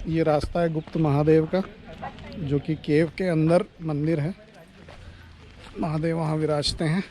ये रास्ता है गुप्त महादेव का, जो कि केव के अंदर मंदिर है। महादेव वहाँ विराजते हैं।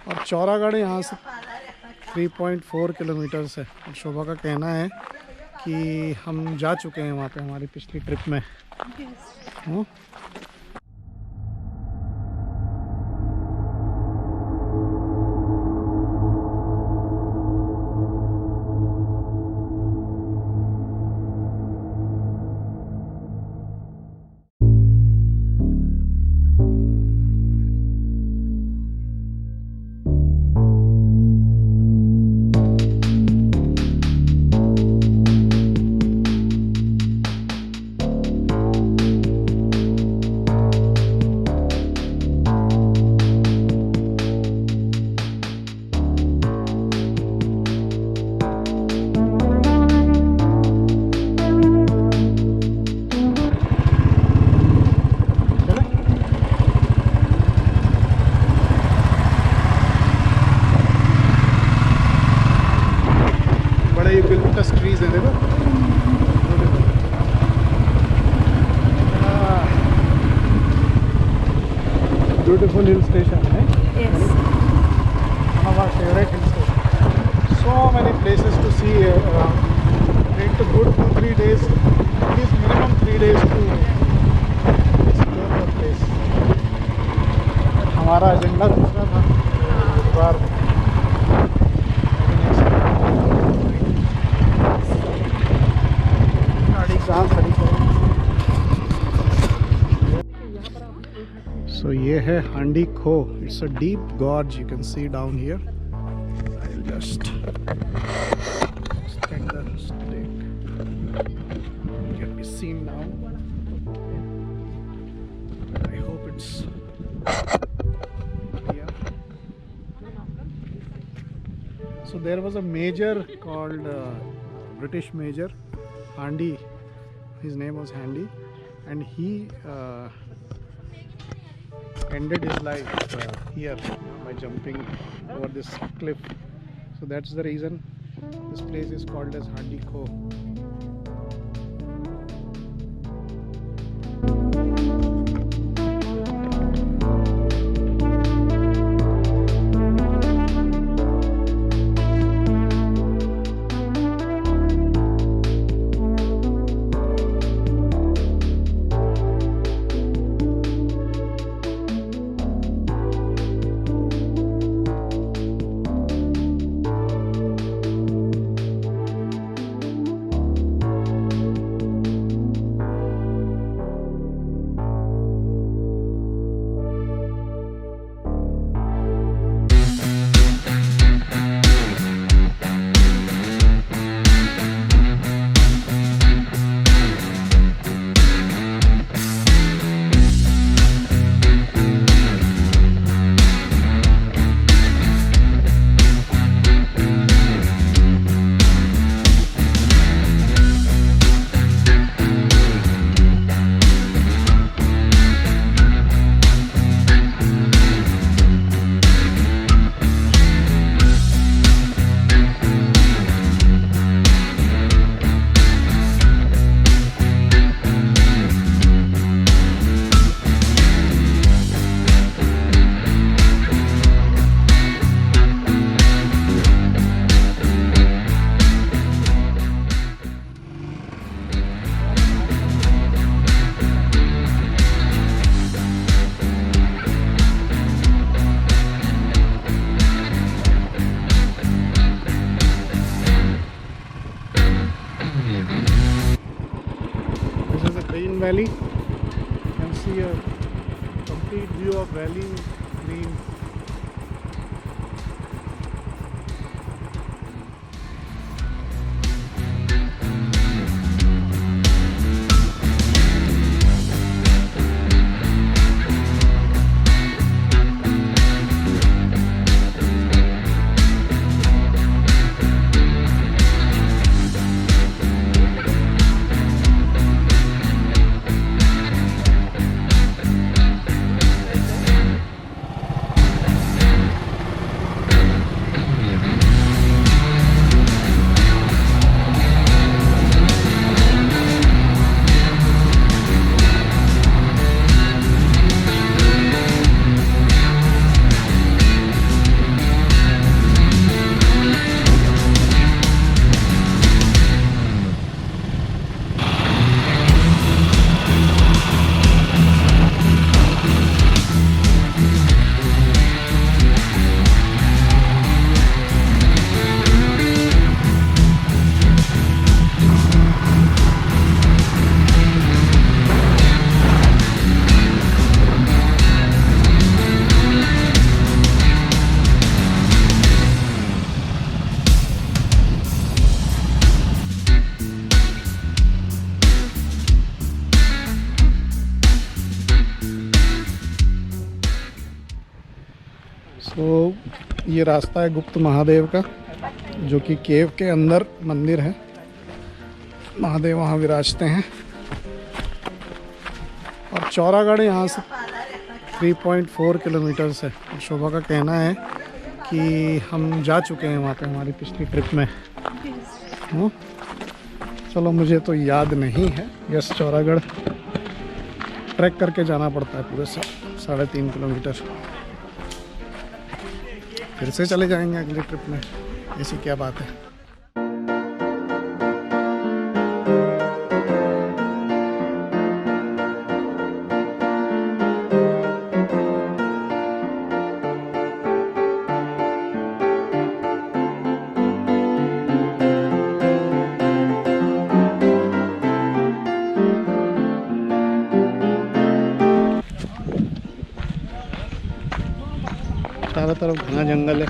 और चौरागढ़ यहाँ से 3.4 किलोमीटर्स है। और शोभा का कहना है कि हम जा चुके हैं वहाँ पे हमारी पिछली ट्रिप में। यूकेलिप्टस ट्रीज है, देखो। ब्यूटीफुल हिल स्टेशन है। Yes. One of our favorite hill stations. So many places to see around. Need to good 2-3 days, at least minimum 3 days to explore the place. हमारा agenda दूसरा था इस बार। So ये है हांडी खो. It's a deep gorge you can see down here. I'll just extend the stick. It can be seen now. I hope it's clear. So there was a major called British major Handy. His name was Handy, and he ended his life here by jumping over this cliff. So that's the reason this place is called as Handy Kho. Valley. You can see a complete view of valley, green. ये रास्ता है गुप्त महादेव का, जो कि केव के अंदर मंदिर है। महादेव वहाँ विराजते हैं। और चौरागढ़ यहाँ से 3.4 किलोमीटर्स है। और शोभा का कहना है कि हम जा चुके हैं वहाँ पे हमारी पिछली ट्रिप में। चलो मुझे तो याद नहीं है। यस, चौरागढ़ ट्रैक करके जाना पड़ता है पूरे 3.5 किलोमीटर। फिर से चले जाएंगे अगली ट्रिप में, ऐसी क्या बात है। चारों तरफ घना जंगल है।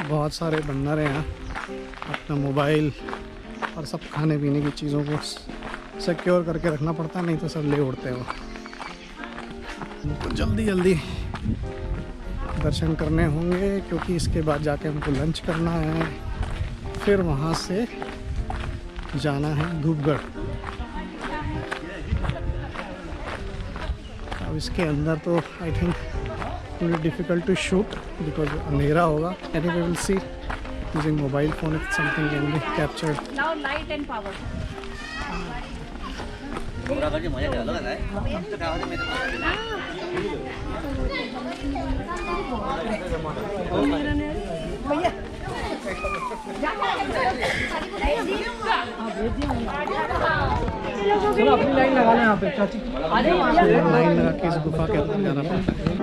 बहुत सारे बंदर हैं यहाँ। अपना मोबाइल और सब खाने पीने की चीज़ों को सिक्योर करके रखना पड़ता है, नहीं तो सब ले उड़ते हैं वो। हमको जल्दी जल्दी दर्शन करने होंगे, क्योंकि इसके बाद जाके हमको लंच करना है। फिर वहाँ से जाना है धूपगढ़। अब इसके अंदर तो I think really difficult to shoot because अंधेरा होगा। Anyway, we will see using mobile phone if something can be captured. Now light and power. अपनी लाइन लगा लें यहाँ पे चाची। लाइन लगा के इस गुफा के अंदर जाना पड़ता है।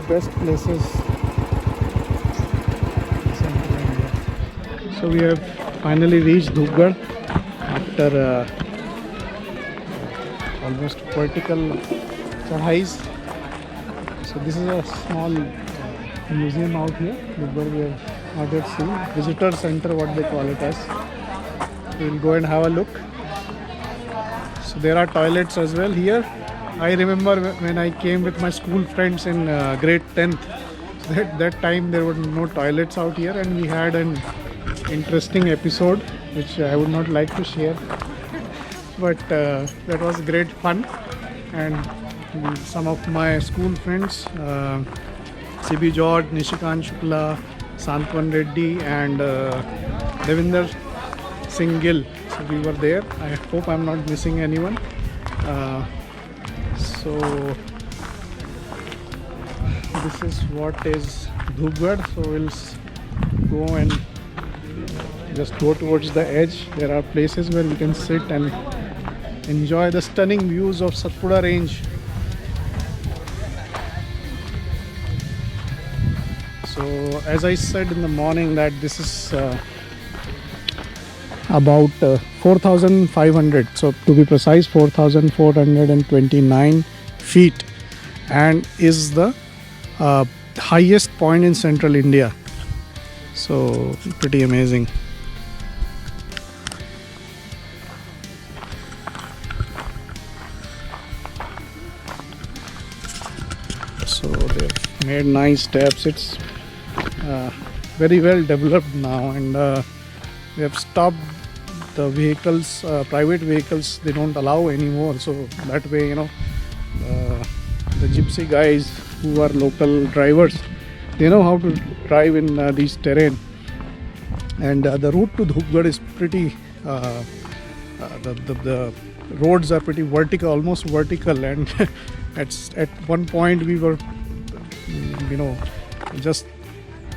best places. So we have finally reached Dhupgarh after almost vertical chadhais. So this is a small museum out here. Dhupgarh we have not yet seen. Visitor center, what they call it as. We will go and have a look. So there are toilets as well here. I remember when I came with my school friends in grade 10th. So that time there were no toilets out here, and we had an interesting episode which I would not like to share. But that was great fun, and some of my school friends, CB George, Nishikant Shukla, Santwan Reddy, and Devinder Singh Gill. So we were there. I hope I'm not missing anyone. So this is what is Dhupgarh. So we'll go and just go towards the edge. There are places where we can sit and enjoy the stunning views of Satpura range. So as I said in the morning that this is about 4,500, so to be precise 4,429 feet, and is the highest point in central India. So pretty amazing. So they've made nice steps. It's very well developed now, and they have stopped the vehicles, private vehicles they don't allow anymore. So that way, the gypsy guys who are local drivers, they know how to drive in these terrain. And the route to Dhupgarh is pretty, the roads are pretty vertical, almost vertical, and at one point we were just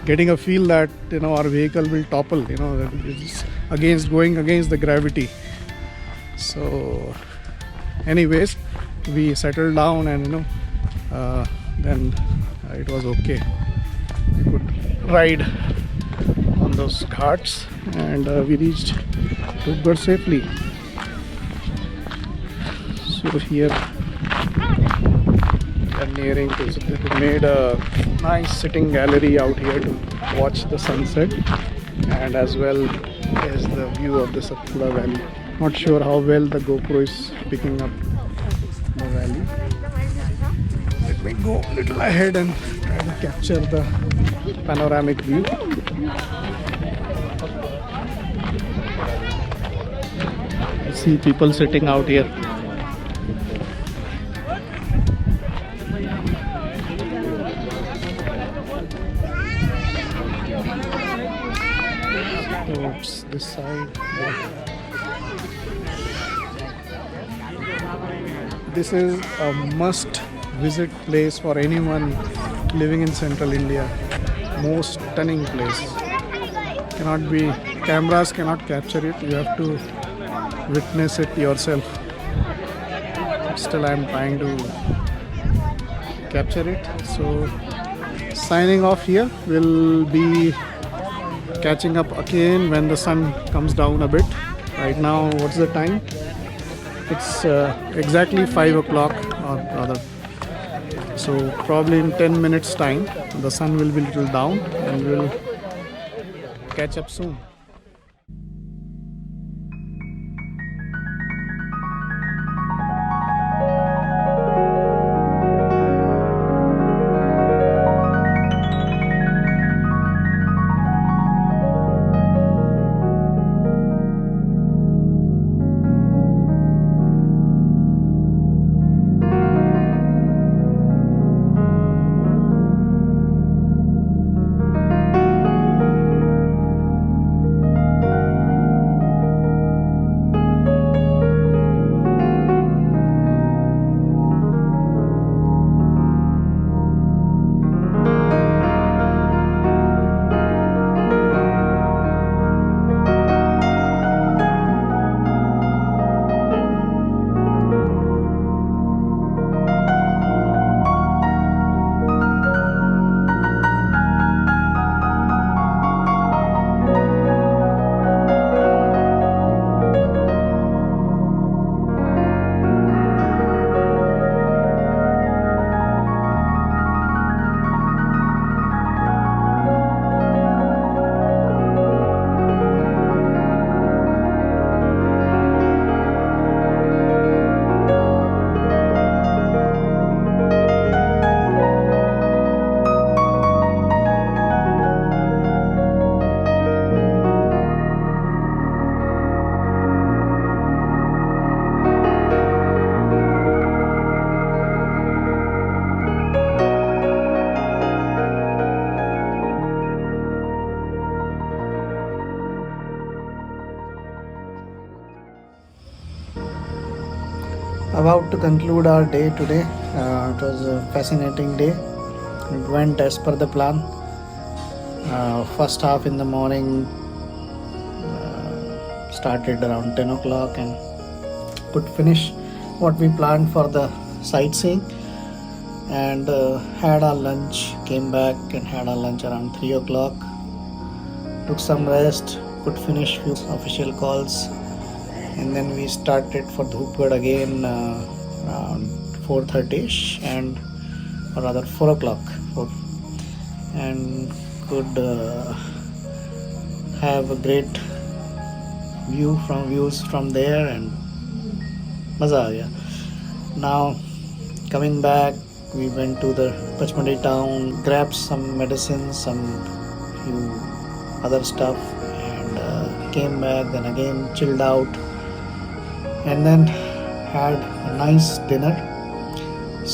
getting a feel that our vehicle will topple, that it's going against the gravity. So anyways, we settled down, and then it was okay. We could ride on those ghats, and we reached Dhupgarh safely. So here we are nearing to, so they made a nice sitting gallery out here to watch the sunset, and as well as the view of the Satpura Valley. Not sure how well the GoPro is picking up the valley. Let me go a little ahead and try to capture the panoramic view. I see people sitting out here. Oops, this side. This is a must visit place for anyone living in central India. Most stunning place. Cameras cannot capture it. You have to witness it yourself. Still I am trying to capture it. So signing off here. We'll be catching up again when the sun comes down a bit. Right now, what's the time? It's exactly 5 o'clock, or rather, so probably in 10 minutes time the sun will be a little down, and we'll catch up soon. conclude our day today. It was a fascinating day. It went as per the plan. First half in the morning started around 10 o'clock and could finish what we planned for the sightseeing, and had our lunch, came back and had our lunch around 3 o'clock, took some rest, could finish few official calls, and then we started for Dhupgad again around 4:30ish, and or rather 4 o'clock, and could have a great views from there, and maza aa gaya. Now coming back, we went to the Pachmadi town, grabbed some medicines, some few other stuff, and came back. Then again chilled out, and then had a nice dinner.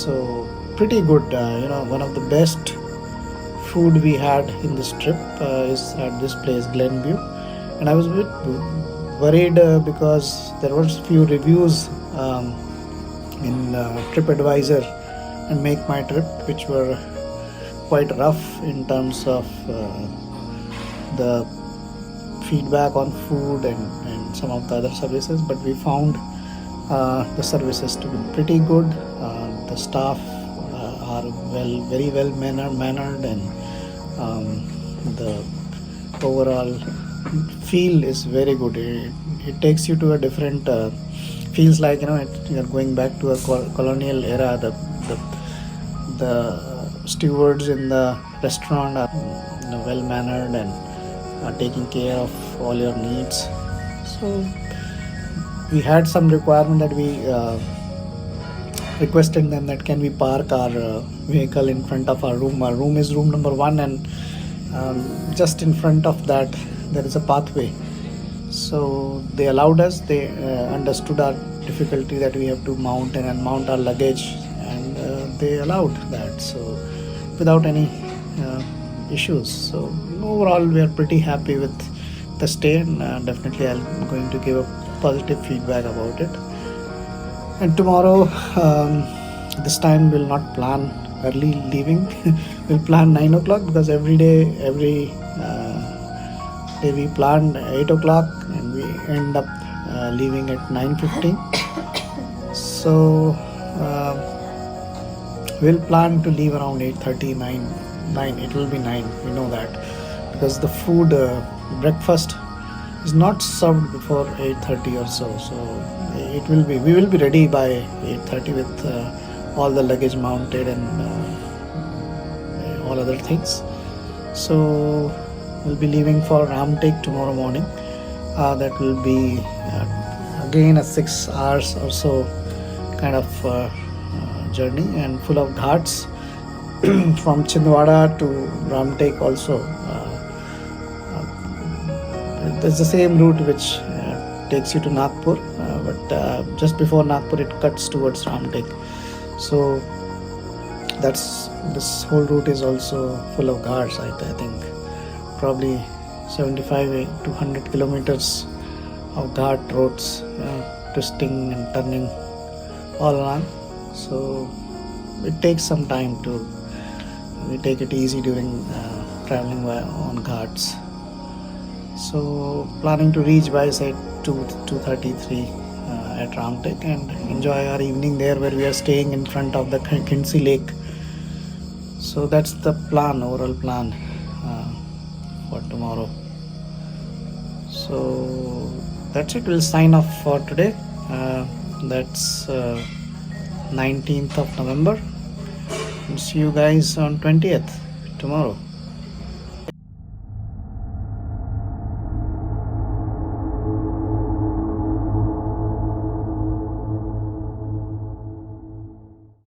So pretty good. One of the best food we had in this trip is at this place, Glenview, and I was a bit worried because there were few reviews in TripAdvisor and Make My Trip, which were quite rough in terms of the feedback on food and some of the other services, but we found the services to be pretty good. The staff are very well mannered, and the overall feel is very good. It takes you to a different feels like you're going back to a colonial era. The stewards in the restaurant are well mannered and are taking care of all your needs. So we had some requirement that we requested them that can we park our vehicle in front of our room. Our room is room number 1, and just in front of that there is a pathway. So they allowed us. They understood our difficulty that we have to mount and unmount our luggage, and they allowed that, so without any issues. So overall we are pretty happy with the stay, and definitely I'm going to give a positive feedback about it. And tomorrow, this time we'll not plan early leaving. We'll plan 9 o'clock, because every day we planned 8 o'clock and we end up leaving at 9:15. So we'll plan to leave around 8:30, 9. It will be 9. We know that, because the food, breakfast is not served before 8:30 or so. So we will be ready by 8:30 with all the luggage mounted and all other things. So we'll be leaving for Ramtek tomorrow morning. That will be again a 6 hours or so kind of journey, and full of ghats. From Chhindwara to Ramtek also. It's the same route which takes you to Nagpur, but just before Nagpur it cuts towards Ramtek. So this whole route is also full of ghats. I think probably 75 to 100 kilometers of ghat roads, twisting and turning all along. So it takes some time we take it easy during traveling on ghats. So planning to reach by say 2:33 at Ramtek, and enjoy our evening there, where we are staying in front of the Khindsi Lake. So that's the overall plan for tomorrow. So that's it. We'll sign off for today. That's 19th of November. See you guys on 20th tomorrow.